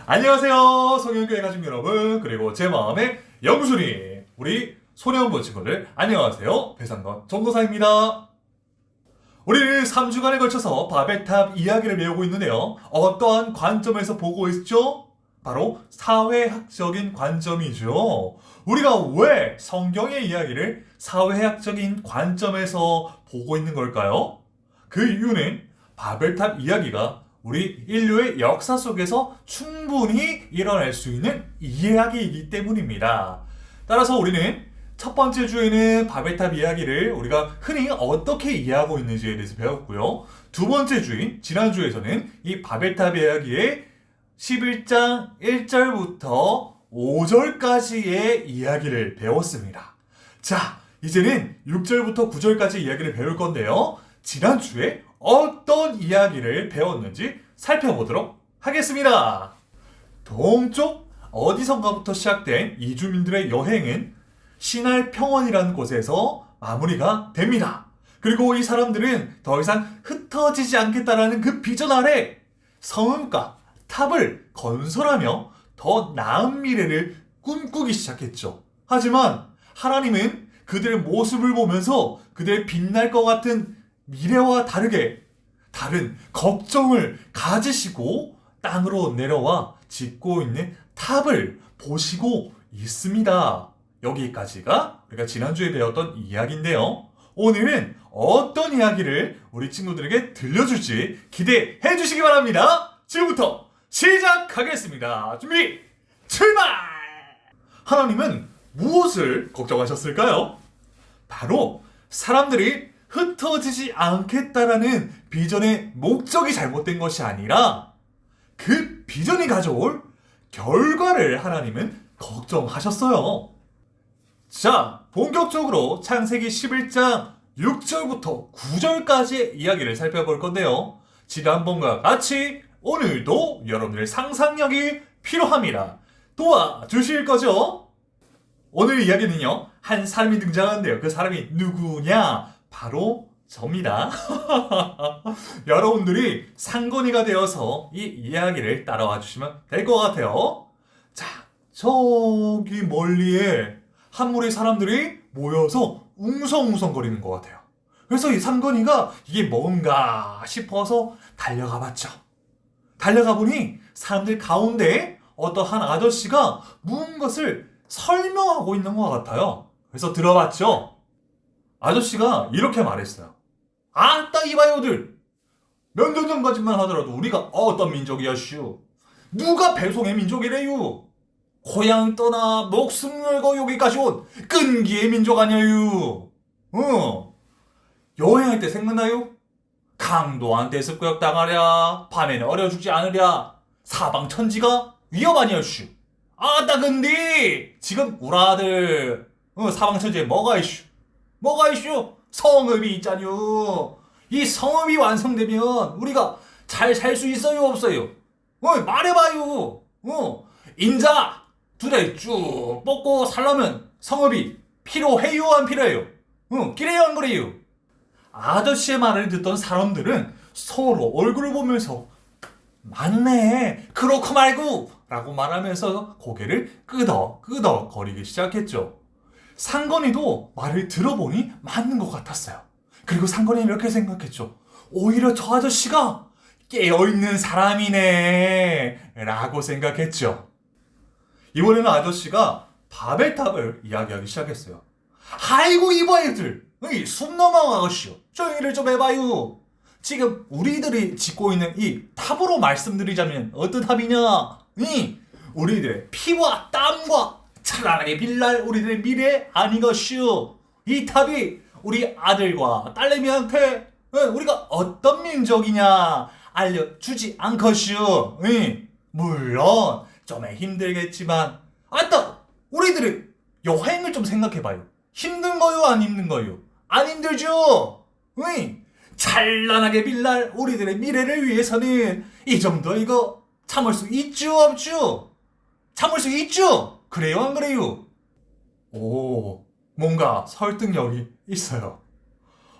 안녕하세요, 성현교회 가족 여러분, 그리고 제 마음의 영순이, 우리 소년부 친구들, 안녕하세요. 배상건 전도사입니다. 우리는 3주간에 걸쳐서 바벨탑 이야기를 배우고 있는데요. 어떠한 관점에서 보고 있죠? 바로 사회학적인 관점이죠. 우리가 왜 성경의 이야기를 사회학적인 관점에서 보고 있는 걸까요? 그 이유는 바벨탑 이야기가 우리 인류의 역사 속에서 충분히 일어날 수 있는 이야기이기 때문입니다. 따라서 우리는 첫 번째 주에는 바벨탑 이야기를 우리가 흔히 어떻게 이해하고 있는지에 대해서 배웠고요. 두 번째 주인, 지난주에서는 이 바벨탑 이야기의 11장 1절부터 5절까지의 이야기를 배웠습니다. 자, 이제는 6절부터 9절까지 이야기를 배울 건데요. 지난주에 어떤 이야기를 배웠는지 살펴보도록 하겠습니다. 동쪽 어디선가부터 시작된 이주민들의 여행은 시날 평원이라는 곳에서 마무리가 됩니다. 그리고 이 사람들은 더 이상 흩어지지 않겠다라는 그 비전 아래 성읍과 탑을 건설하며 더 나은 미래를 꿈꾸기 시작했죠. 하지만 하나님은 그들의 모습을 보면서 그들의 빛날 것 같은 미래와 다르게 다른 걱정을 가지시고 땅으로 내려와 짓고 있는 탑을 보시고 있습니다. 여기까지가 우리가 지난주에 배웠던 이야기인데요. 오늘은 어떤 이야기를 우리 친구들에게 들려줄지 기대해 주시기 바랍니다. 지금부터 시작하겠습니다. 준비, 출발! 하나님은 무엇을 걱정하셨을까요? 바로 사람들이 흩어지지 않겠다라는 비전의 목적이 잘못된 것이 아니라 그 비전이 가져올 결과를 하나님은 걱정하셨어요. 자, 본격적으로 창세기 11장 6절부터 9절까지의 이야기를 살펴볼 건데요. 지난번과 같이 오늘도 여러분들의 상상력이 필요합니다. 도와주실 거죠? 오늘 이야기는요, 한 사람이 등장하는데요. 그 사람이 누구냐? 바로 접니다. 여러분들이 상건이가 되어서 이 이야기를 따라와 주시면 될 것 같아요. 자, 저기 멀리에 한 무리의 사람들이 모여서 웅성웅성거리는 것 같아요. 그래서 이 상건이가 이게 뭔가 싶어서 달려가 봤죠. 달려가 보니 사람들 가운데 어떠한 아저씨가 무엇을 설명하고 있는 것 같아요. 그래서 들어봤죠. 아저씨가 이렇게 말했어요. 아따 이봐요들, 몇 년 전까지만 하더라도 우리가 어떤 민족이야 슈. 누가 배송의 민족이래요. 고향 떠나 목숨 걸고 여기까지 온 끈기의 민족 아니에요. 여행할 때 생각나요? 강도한테 습격당하랴, 밤에는 얼어 죽지 않으랴, 사방천지가 위험 아니야 슈. 아따 근데 지금 우리 아들 사방천지에 뭐가 이슈? 뭐가 이슈? 성읍이 있잖요. 이 성읍이 완성되면 우리가 잘 살 수 있어요 없어요? 말해봐요. 인자 두 달 쭉 뽑고 살려면 성읍이 필요해요 안 필요해요? 그래요 안 그래요? 아저씨의 말을 듣던 사람들은 서로 얼굴을 보면서 맞네, 그렇고 말고 라고 말하면서 고개를 끄덕끄덕 거리기 시작했죠. 상건이도 말을 들어보니 맞는 것 같았어요. 그리고 상건이는 이렇게 생각했죠. 오히려 저 아저씨가 깨어있는 사람이네 라고 생각했죠. 이번에는 아저씨가 바벨탑을 이야기하기 시작했어요. 아이고 이봐요들, 숨 넘어가 아저씨요, 조용히를 좀 해봐요. 지금 우리들이 짓고 있는 이 탑으로 말씀드리자면 어떤 탑이냐? 우리들의 피와 땀과 찬란하게 빛날 우리들의 미래 아니것이오. 이 탑이 우리 아들과 딸내미한테 우리가 어떤 민족이냐 알려주지 않것이오. 물론 좀 힘들겠지만 아따 우리들의 여행을 좀 생각해봐요. 힘든 거요 안 힘든 거요? 안 힘들죠? 찬란하게 빛날 우리들의 미래를 위해서는 이 정도 이거 참을 수 있죠 없죠? 참을 수 있죠? 그래요 안 그래요? 오, 뭔가 설득력이 있어요.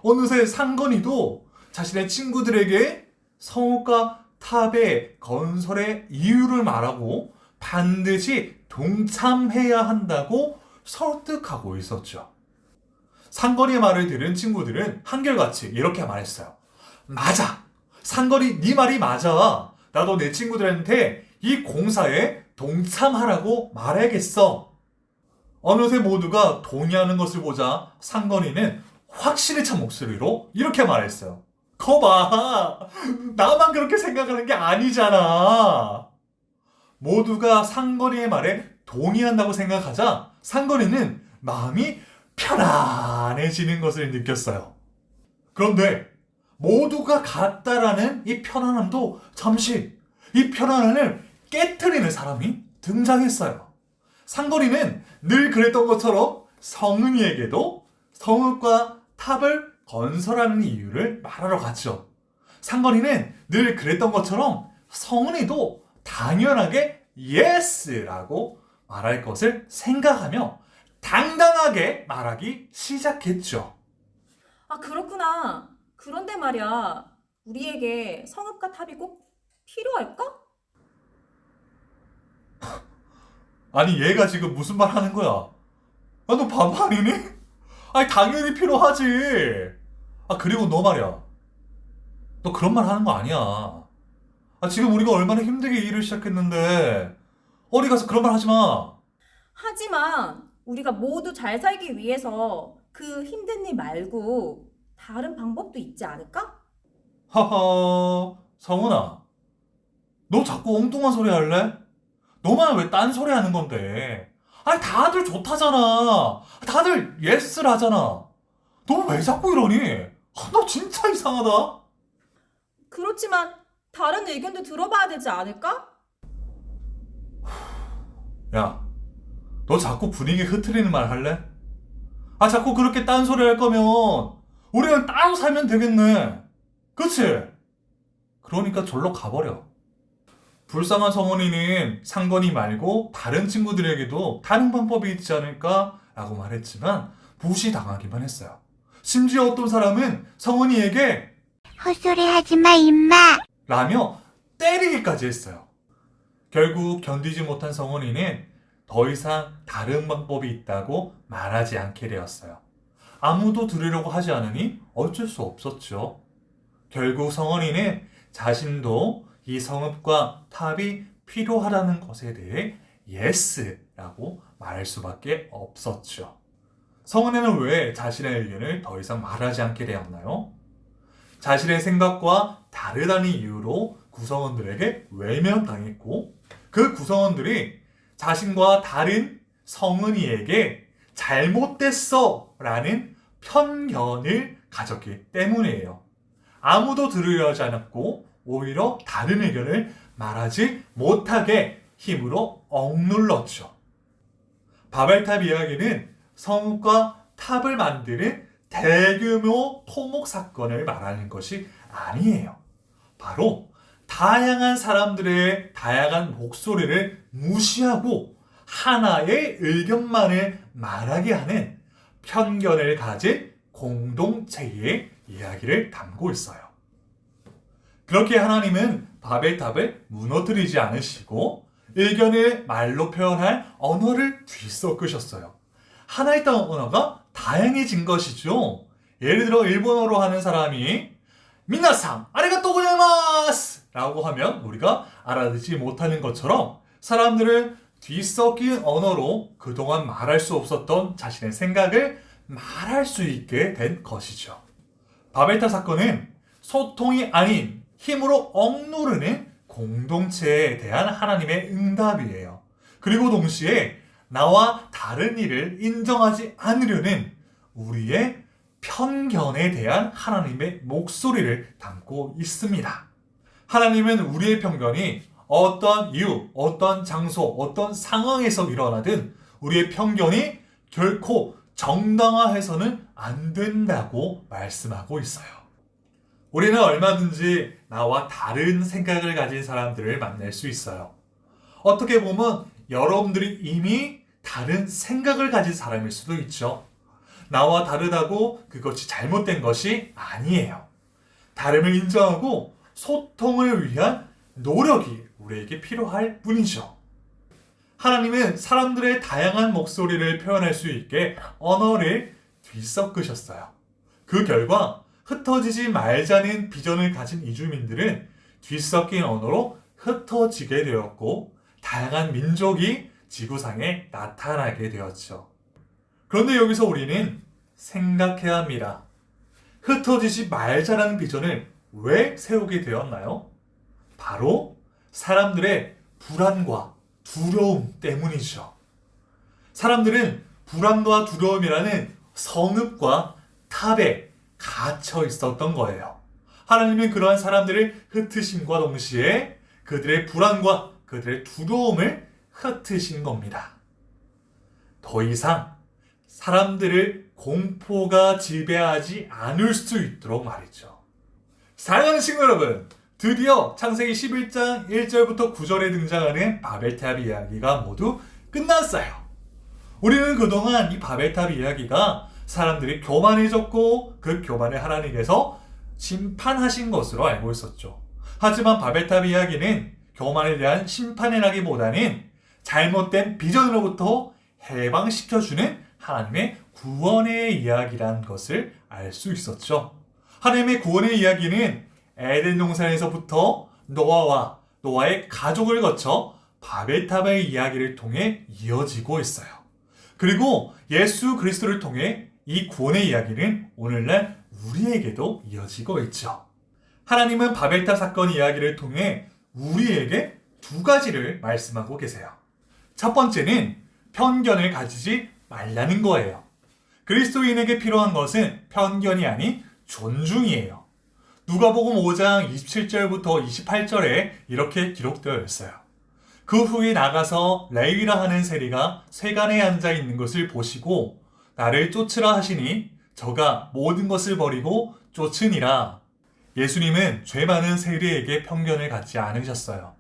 어느새 상건이도 자신의 친구들에게 성읍과 탑의 건설의 이유를 말하고 반드시 동참해야 한다고 설득하고 있었죠. 상건이의 말을 들은 친구들은 한결같이 이렇게 말했어요. 맞아! 상건이 네 말이 맞아! 나도 내 친구들한테 이 공사에 동참하라고 말해야겠어. 어느새 모두가 동의하는 것을 보자 상건이는 확실히 찬 목소리로 이렇게 말했어요. 거봐! 나만 그렇게 생각하는 게 아니잖아! 모두가 상건이의 말에 동의한다고 생각하자 상건이는 마음이 편안해지는 것을 느꼈어요. 그런데 모두가 같다라는 이 편안함도 잠시 이 편안함을 깨트리는 사람이 등장했어요. 상건이는 늘 그랬던 것처럼 성은이에게도 성읍과 탑을 건설하는 이유를 말하러 갔죠. 상건이는 늘 그랬던 것처럼 성은이도 당연하게 예스라고 말할 것을 생각하며 당당하게 말하기 시작했죠. 아, 그렇구나. 그런데 말이야, 우리에게 성읍과 탑이 꼭 필요할까? 아니 얘가 지금 무슨 말 하는 거야? 아, 너 바보 아니니? 아니 당연히 필요하지. 아 그리고 너 말이야. 너 그런 말 하는 거 아니야. 아 지금 우리가 얼마나 힘들게 일을 시작했는데 어디 가서 그런 말 하지 마. 하지만 우리가 모두 잘 살기 위해서 그 힘든 일 말고 다른 방법도 있지 않을까? 하하 성훈아 너 자꾸 엉뚱한 소리 할래? 너만 왜 딴 소리 하는 건데? 아니 다들 좋다잖아. 다들 예스를 하잖아. 너 왜 자꾸 이러니? 아, 너 진짜 이상하다. 그렇지만 다른 의견도 들어봐야 되지 않을까? 야, 너 자꾸 분위기 흐트리는 말 할래? 아, 자꾸 그렇게 딴소리 할 거면 우리는 따로 살면 되겠네. 그치? 그러니까 절로 가버려. 불쌍한 성원이는 상건이 말고 다른 친구들에게도 다른 방법이 있지 않을까? 라고 말했지만 무시당하기만 했어요. 심지어 어떤 사람은 성원이에게 헛소리 하지 마, 임마! 라며 때리기까지 했어요. 결국 견디지 못한 성원이는 더 이상 다른 방법이 있다고 말하지 않게 되었어요. 아무도 들으려고 하지 않으니 어쩔 수 없었죠. 결국 성원이는 자신도 이 성읍과 탑이 필요하다는 것에 대해 예스라고 말할 수밖에 없었죠. 성원이는 왜 자신의 의견을 더 이상 말하지 않게 되었나요? 자신의 생각과 다르다는 이유로 구성원들에게 외면당했고 그 구성원들이 자신과 다른 성은이에게 잘못됐어 라는 편견을 가졌기 때문이에요. 아무도 들으려 하지 않았고 오히려 다른 의견을 말하지 못하게 힘으로 억눌렀죠. 바벨탑 이야기는 성읍과 탑을 만드는 대규모 토목 사건을 말하는 것이 아니에요. 바로 다양한 사람들의 다양한 목소리를 무시하고 하나의 의견만을 말하게 하는 편견을 가진 공동체의 이야기를 담고 있어요. 그렇게 하나님은 바벨탑을 무너뜨리지 않으시고 의견을 말로 표현할 언어를 뒤섞으셨어요. 하나의 언어가 다양해진 것이죠. 예를 들어 일본어로 하는 사람이 미나상 아리가또 고자이마스 라고 하면 우리가 알아듣지 못하는 것처럼 사람들은 뒤섞인 언어로 그동안 말할 수 없었던 자신의 생각을 말할 수 있게 된 것이죠. 바벨탑 사건은 소통이 아닌 힘으로 억누르는 공동체에 대한 하나님의 응답이에요. 그리고 동시에 나와 다른 일을 인정하지 않으려는 우리의 편견에 대한 하나님의 목소리를 담고 있습니다. 하나님은 우리의 편견이 어떤 이유, 어떤 장소, 어떤 상황에서 일어나든 우리의 편견이 결코 정당화해서는 안 된다고 말씀하고 있어요. 우리는 얼마든지 나와 다른 생각을 가진 사람들을 만날 수 있어요. 어떻게 보면 여러분들이 이미 다른 생각을 가진 사람일 수도 있죠. 나와 다르다고 그것이 잘못된 것이 아니에요. 다름을 인정하고 소통을 위한 노력이 우리에게 필요할 뿐이죠. 하나님은 사람들의 다양한 목소리를 표현할 수 있게 언어를 뒤섞으셨어요. 그 결과 흩어지지 말자는 비전을 가진 이주민들은 뒤섞인 언어로 흩어지게 되었고 다양한 민족이 지구상에 나타나게 되었죠. 그런데 여기서 우리는 생각해야 합니다. 흩어지지 말자라는 비전을 왜 세우게 되었나요? 바로 사람들의 불안과 두려움 때문이죠. 사람들은 불안과 두려움이라는 성읍과 탑에 갇혀 있었던 거예요. 하나님은 그러한 사람들을 흩으심과 동시에 그들의 불안과 그들의 두려움을 흩으신 겁니다. 더 이상 사람들을 공포가 지배하지 않을 수 있도록 말이죠. 사랑하는 친구 여러분, 드디어 창세기 11장 1절부터 9절에 등장하는 바벨탑 이야기가 모두 끝났어요. 우리는 그동안 이 바벨탑 이야기가 사람들이 교만해졌고 그 교만을 하나님께서 심판하신 것으로 알고 있었죠. 하지만 바벨탑 이야기는 교만에 대한 심판이라기보다는 잘못된 비전으로부터 해방시켜주는 하나님의 구원의 이야기라는 것을 알 수 있었죠. 하나님의 구원의 이야기는 에덴 동산에서부터 노아와 노아의 가족을 거쳐 바벨탑의 이야기를 통해 이어지고 있어요. 그리고 예수 그리스도를 통해 이 구원의 이야기는 오늘날 우리에게도 이어지고 있죠. 하나님은 바벨탑 사건 이야기를 통해 우리에게 두 가지를 말씀하고 계세요. 첫 번째는 편견을 가지지 말라는 거예요. 그리스도인에게 필요한 것은 편견이 아닌 존중이에요. 누가복음 5장 27절부터 28절에 이렇게 기록되어 있어요. 그 후에 나가서 레위라 하는 세리가 세간에 앉아 있는 것을 보시고 나를 쫓으라 하시니 저가 모든 것을 버리고 쫓으니라. 예수님은 죄 많은 세리에게 편견을 갖지 않으셨어요.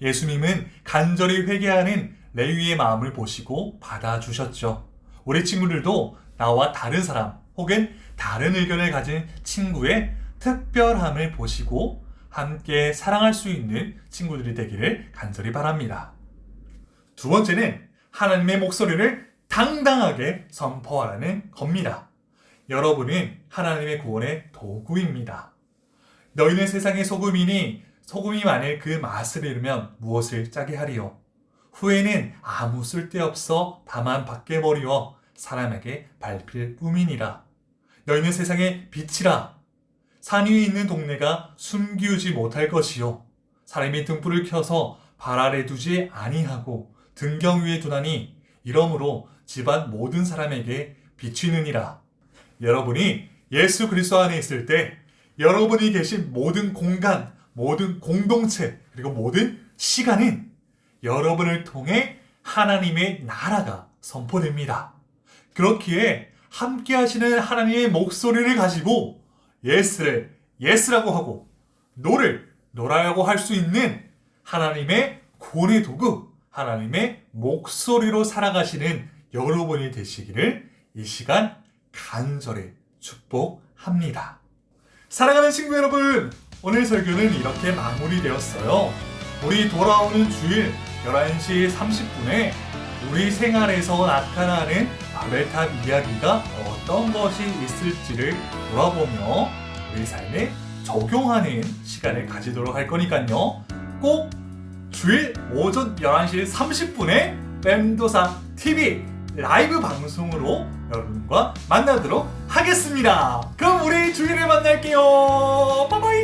예수님은 간절히 회개하는 레위의 마음을 보시고 받아주셨죠. 우리 친구들도 나와 다른 사람 혹은 다른 의견을 가진 친구의 특별함을 보시고 함께 사랑할 수 있는 친구들이 되기를 간절히 바랍니다. 두 번째는 하나님의 목소리를 당당하게 선포하라는 겁니다. 여러분은 하나님의 구원의 도구입니다. 너희는 세상의 소금이니 소금이 만일 그 맛을 잃으면 무엇을 짜게 하리요? 후에는 아무 쓸데없어 다만 밖에 버리어 사람에게 밟힐 뿐이니라. 너희는 세상의 빛이라. 산 위에 있는 동네가 숨기우지 못할 것이요. 사람이 등불을 켜서 발 아래 두지 아니하고 등경 위에 두나니 이러므로 집안 모든 사람에게 비추느니라. 여러분이 예수 그리스도 안에 있을 때 여러분이 계신 모든 공간, 모든 공동체, 그리고 모든 시간은 여러분을 통해 하나님의 나라가 선포됩니다. 그렇기에 함께 하시는 하나님의 목소리를 가지고 예스를 예스라고 하고 노를 노라고 할 수 있는 하나님의 구원의 도구, 하나님의 목소리로 살아가시는 여러분이 되시기를 이 시간 간절히 축복합니다. 사랑하는 친구 여러분, 오늘 설교는 이렇게 마무리되었어요. 우리 돌아오는 주일 11시 30분에 우리 생활에서 나타나는 바벨탑 이야기가 어떤 것이 있을지를 돌아보며 우리 삶에 적용하는 시간을 가지도록 할 거니까요. 꼭 주일 오전 11시 30분에 뱀도사 TV 라이브 방송으로 여러분과 만나도록 하겠습니다. 그럼 우리 주일에 만날게요. 바이바이.